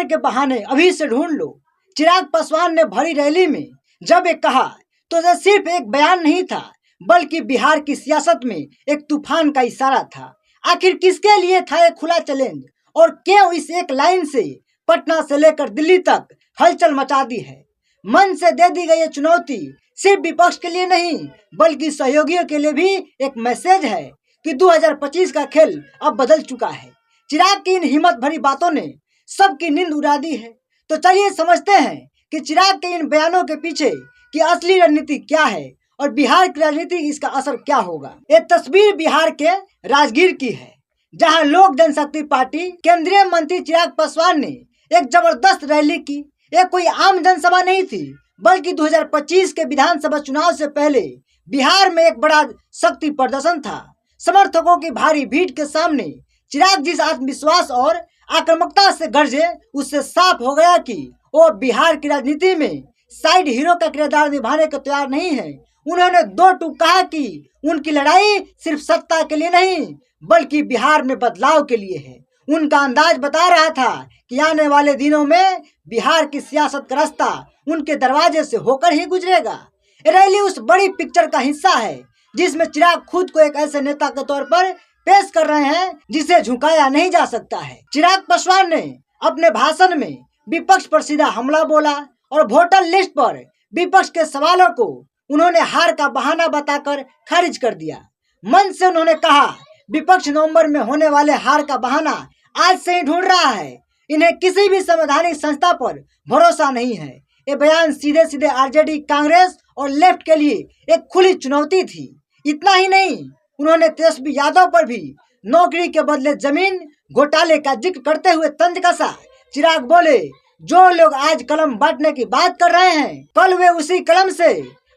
के बहाने अभी से ढूंढ लो। चिराग पासवान ने भरी रैली में जब एक कहा तो यह सिर्फ एक बयान नहीं था, बल्कि बिहार की सियासत में एक तूफान का इशारा था। आखिर किसके लिए था ये खुला चैलेंज, और क्यों इस एक लाइन से पटना से लेकर दिल्ली तक हलचल मचा दी है। मन से दे दी गई चुनौती सिर्फ विपक्ष के लिए नहीं, बल्कि सहयोगियों के लिए भी एक मैसेज है कि 2025 का खेल अब बदल चुका है। चिराग की इन हिम्मत भरी बातों ने सबकी नींद उड़ा दी है। तो चलिए समझते हैं कि चिराग के इन बयानों के पीछे की असली रणनीति क्या है और बिहार की राजनीति इसका असर क्या होगा। ये तस्वीर बिहार के राजगीर की है, जहां लोक जनशक्ति पार्टी केंद्रीय मंत्री चिराग पासवान ने एक जबरदस्त रैली की। ये कोई आम जनसभा नहीं थी, बल्कि 2025 के विधानसभा चुनाव से पहले बिहार में एक बड़ा शक्ति प्रदर्शन था। समर्थकों की भारी भीड़ के सामने चिराग जिस आत्मविश्वास और आक्रामकता से गरजे, उससे साफ हो गया कि वो बिहार की राजनीति में साइड हीरो का किरदार निभाने को तैयार नहीं है। उन्होंने दो टूक कहा कि उनकी लड़ाई सिर्फ सत्ता के लिए नहीं, बल्कि बिहार में बदलाव के लिए है। उनका अंदाज बता रहा था कि आने वाले दिनों में बिहार की सियासत का रास्ता उनके दरवाजे से होकर ही गुजरेगा। रैली उस बड़ी पिक्चर का हिस्सा है जिसमें चिराग खुद को एक ऐसे नेता के तौर पर पेश कर रहे हैं जिसे झुकाया नहीं जा सकता है। चिराग पासवान ने अपने भाषण में विपक्ष पर सीधा हमला बोला और वोटर लिस्ट पर विपक्ष के सवालों को उन्होंने हार का बहाना बताकर खारिज कर दिया। मन से उन्होंने कहा, विपक्ष नवंबर में होने वाले हार का बहाना आज से ही ढूंढ रहा है। इन्हें किसी भी संवैधानिक संस्था पर भरोसा नहीं है। ये बयान सीधे सीधे आरजेडी, कांग्रेस और लेफ्ट के लिए एक खुली चुनौती थी। इतना ही नहीं, उन्होंने तेजस्वी यादव पर भी नौकरी के बदले जमीन घोटाले का जिक्र करते हुए तंज कसा। चिराग बोले, जो लोग आज कलम बांटने की बात कर रहे हैं, कल वे उसी कलम से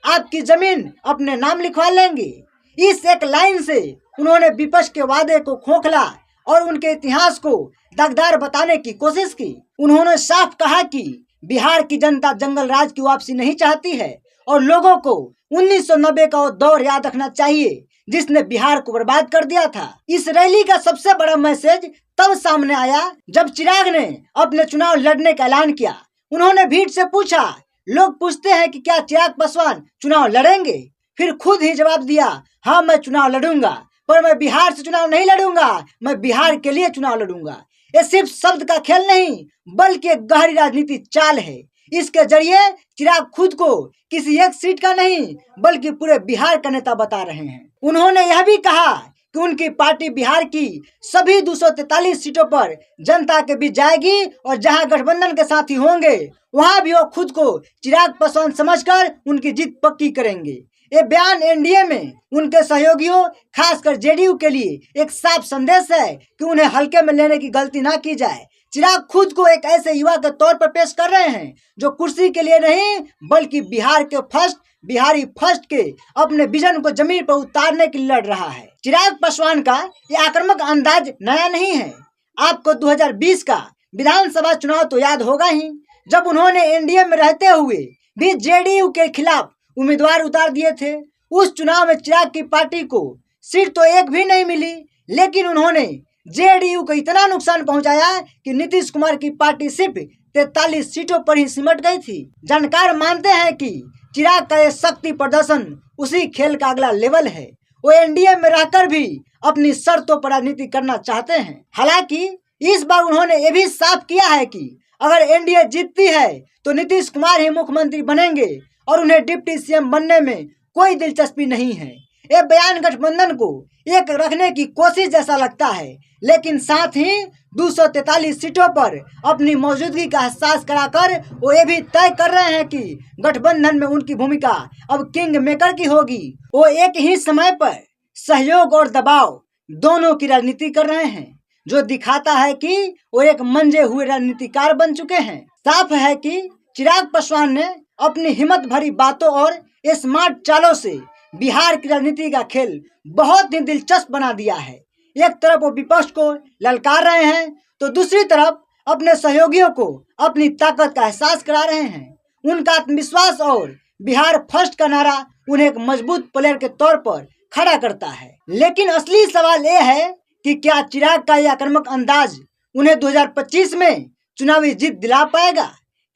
आपकी जमीन अपने नाम लिखवा लेंगे। इस एक लाइन से उन्होंने विपक्ष के वादे को खोखला और उनके इतिहास को दागदार बताने की कोशिश की। उन्होंने साफ कहा कि बिहार की जनता जंगल राज की वापसी नहीं चाहती है और लोगों को 1990 का वो दौर याद रखना चाहिए जिसने बिहार को बर्बाद कर दिया था। इस रैली का सबसे बड़ा मैसेज तब सामने आया जब चिराग ने अपने चुनाव लड़ने का ऐलान किया। उन्होंने भीड़ से पूछा, लोग पूछते हैं कि क्या चिराग पासवान चुनाव लड़ेंगे? फिर खुद ही जवाब दिया, हाँ मैं चुनाव लड़ूंगा, पर मैं बिहार से चुनाव नहीं लड़ूंगा, मैं बिहार के लिए चुनाव लड़ूंगा। ये सिर्फ शब्द का खेल नहीं, बल्कि एक गहरी राजनीतिक चाल है। इसके जरिए चिराग खुद को किसी एक सीट का नहीं, बल्कि पूरे बिहार का नेता बता रहे हैं। उन्होंने यह भी कहा कि उनकी पार्टी बिहार की सभी 243 सीटों पर जनता के बीच जाएगी और जहां गठबंधन के साथी होंगे वहां भी वो खुद को चिराग पासवान समझकर उनकी जीत पक्की करेंगे। ये बयान एनडीए में उनके सहयोगियों, खासकर जेडीयू के लिए एक साफ संदेश है कि उन्हें हल्के में लेने की गलती ना की जाए। चिराग खुद को एक ऐसे युवा के तौर पर पेश कर रहे हैं जो कुर्सी के लिए नहीं, बल्कि बिहार के बिहारी फर्स्ट के अपने विजन को जमीन पर उतारने के लिए लड़ रहा है। चिराग पासवान का ये आक्रामक अंदाज नया नहीं है। आपको 2020 का विधानसभा चुनाव तो याद होगा ही, जब उन्होंने एनडीए में रहते हुए भी जेडीयू के खिलाफ उम्मीदवार उतार दिए थे। उस चुनाव में चिराग की पार्टी को सीट तो एक भी नहीं मिली, लेकिन उन्होंने जेडीयू को इतना नुकसान पहुंचाया कि नीतीश कुमार की पार्टी सिर्फ 43 सीटों पर ही सिमट गई थी। जानकार मानते हैं कि चिराग का यह शक्ति प्रदर्शन उसी खेल का अगला लेवल है। वो एनडीए में रहकर भी अपनी शर्तों पर राजनीति करना चाहते हैं। हालांकि इस बार उन्होंने ये भी साफ किया है कि अगर एनडीए जीतती है तो नीतीश कुमार ही मुख्यमंत्री बनेंगे और उन्हें डिप्टी सीएम बनने में कोई दिलचस्पी नहीं है। ये बयान गठबंधन को एक रखने की कोशिश जैसा लगता है, लेकिन साथ ही 243 सीटों पर अपनी मौजूदगी का एहसास कराकर वो ये भी तय कर रहे हैं कि गठबंधन में उनकी भूमिका अब किंग मेकर की होगी। वो एक ही समय पर सहयोग और दबाव दोनों की राजनीति कर रहे हैं, जो दिखाता है कि वो एक मंजे हुए राजनीतिकार बन चुके हैं। साफ है कि चिराग पासवान ने अपनी हिम्मत भरी बातों और स्मार्ट चालों से बिहार की राजनीति का खेल बहुत ही दिलचस्प बना दिया है। एक तरफ वो विपक्ष को ललकार रहे हैं, तो दूसरी तरफ अपने सहयोगियों को अपनी ताकत का एहसास करा रहे हैं। उनका आत्मविश्वास और बिहार फर्स्ट का नारा उन्हें एक मजबूत प्लेयर के तौर पर खड़ा करता है। लेकिन असली सवाल ये है कि क्या चिराग का यह आक्रामक अंदाज उन्हें 2025 में चुनावी जीत दिला पाएगा?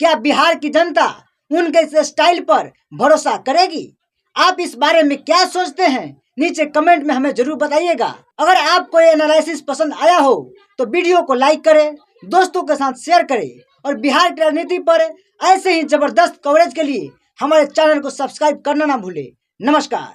क्या बिहार की जनता उनके इस स्टाइल पर भरोसा करेगी? आप इस बारे में क्या सोचते हैं? नीचे कमेंट में हमें जरूर बताइएगा। अगर आपको ये एनालिसिस पसंद आया हो तो वीडियो को लाइक करें, दोस्तों के साथ शेयर करें और बिहार की राजनीति पर ऐसे ही जबरदस्त कवरेज के लिए हमारे चैनल को सब्सक्राइब करना ना भूलें। नमस्कार।